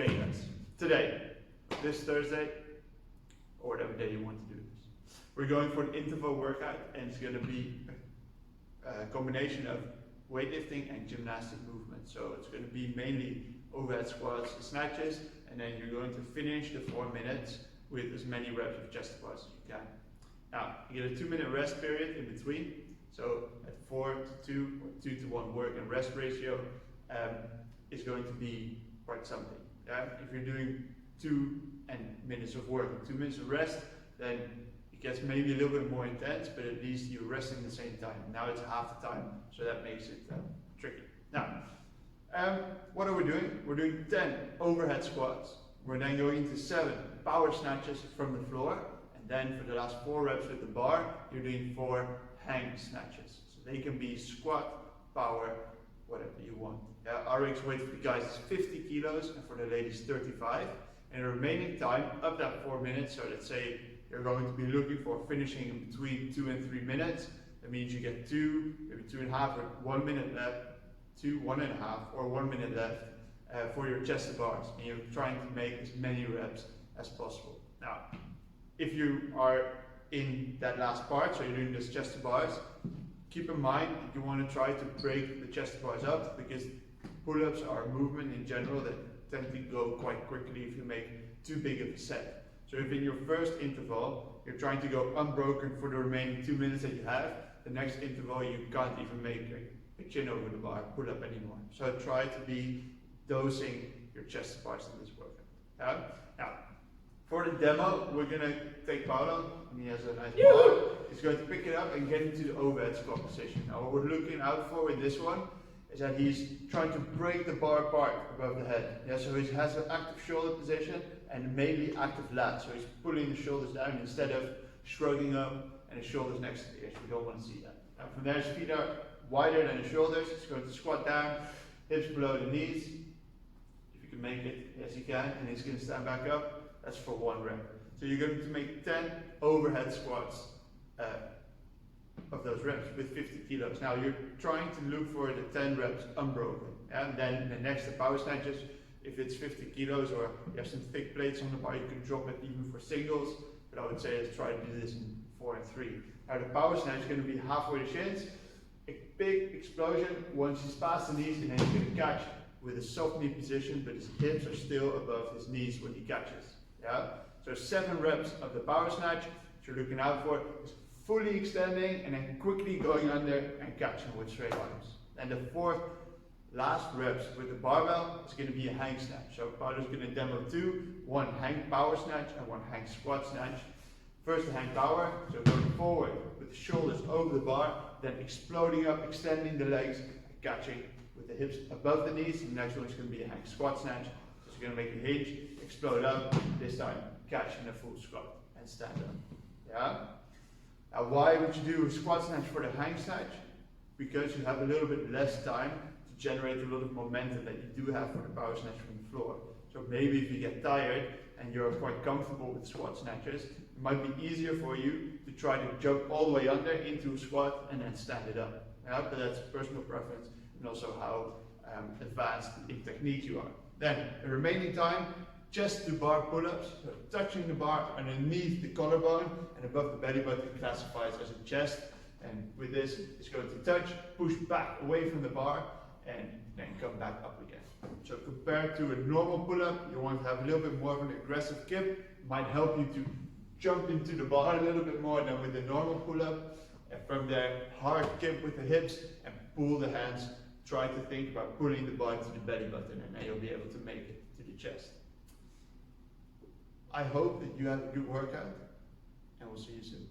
Okay guys, today, this Thursday, or whatever day you want to do this, we're going for an interval workout, and it's going to be a combination of weightlifting and gymnastic movement. So it's going to be mainly overhead squats and snatches, and then you're going to finish the 4 minutes with as many reps of chest bars as you can. Now, you get a 2-minute rest period in between, so at 4 to 2 or 2 to 1 work and rest ratio is going to be quite something. If you're doing 2 minutes of work and 2 minutes of rest, then it gets maybe a little bit more intense, but at least you're resting at the same time. Now it's half the time, so that makes it tricky. Now, what are we doing? We're doing 10 overhead squats. We're then going into 7 power snatches from the floor, and then for the last 4 reps with the bar, you're doing 4 hang snatches. So they can be squat, power, whatever you want. Our RX weight for the guys is 50 kilos and for the ladies 35. And the remaining time of that 4 minutes, so let's say you're going to be looking for finishing in between 2 and 3 minutes. That means you get 2, maybe 2.5 or 1 minute left, 2, 1.5 or 1 minute left for your chest to bars. And you're trying to make as many reps as possible. Now, if you are in that last part, so you're doing this chest to bars, keep in mind that you want to try to break the chest to bars up, because pull-ups are a movement in general that tend to go quite quickly if you make too big of a set. So if in your first interval you're trying to go unbroken for the remaining 2 minutes that you have, the next interval you can't even make a chin over the bar pull-up anymore. So try to be dosing your chest to bars in this workout. Now, for the demo, we're going to take Paolo, and he has a nice bar. He's going to pick it up and get into the overhead squat position. Now what we're looking out for in this one is that he's trying to break the bar apart above the head. So he has an active shoulder position and mainly active lat. So he's pulling the shoulders down instead of shrugging up and his shoulders next to the ears. We don't want to see that. Now from there, his feet are wider than his shoulders. He's going to squat down, hips below the knees. If you can make it, yes you can. And he's going to stand back up. That's for 1 rep. So you're going to make 10 overhead squats of those reps with 50 kilos. Now you're trying to look for the 10 reps unbroken. And then the next, the power snatches, if it's 50 kilos or you have some thick plates on the bar, you can drop it even for singles. But I would say let's try to do this in 4 and 3. Now the power snatch is going to be halfway the shins, a big explosion once he's past the knees, and then he's going to catch with a soft knee position, but his hips are still above his knees when he catches. So 7 reps of the power snatch. What you're looking out for is fully extending and then quickly going under and catching with straight arms. And the 4th last reps with the barbell is going to be a hang snatch. So Paolo's going to demo 2, 1 hang power snatch and 1 hang squat snatch. First the hang power, so going forward with the shoulders over the bar, then exploding up, extending the legs, and catching with the hips above the knees. And the next one is going to be a hang squat snatch. So you're going to make a hinge, explode up, this time catch in a full squat and stand up. Now why would you do a squat snatch for the hang snatch? Because you have a little bit less time to generate a lot of momentum that you do have for the power snatch from the floor. So maybe if you get tired and you're quite comfortable with squat snatches, it might be easier for you to try to jump all the way under into a squat and then stand it up. But that's personal preference and also how advanced in technique you are. Then the remaining time, chest to bar pull-ups, so touching the bar underneath the collarbone and above the belly button classifies as a chest. And with this, it's going to touch, push back away from the bar, and then come back up again. So compared to a normal pull-up, you want to have a little bit more of an aggressive kip. It might help you to jump into the bar a little bit more than with the normal pull-up. And from there, hard kip with the hips and pull the hands. Try to think about pulling the bar to the belly button, and then you'll be able to make it to the chest. I hope that you have a good workout, and we'll see you soon.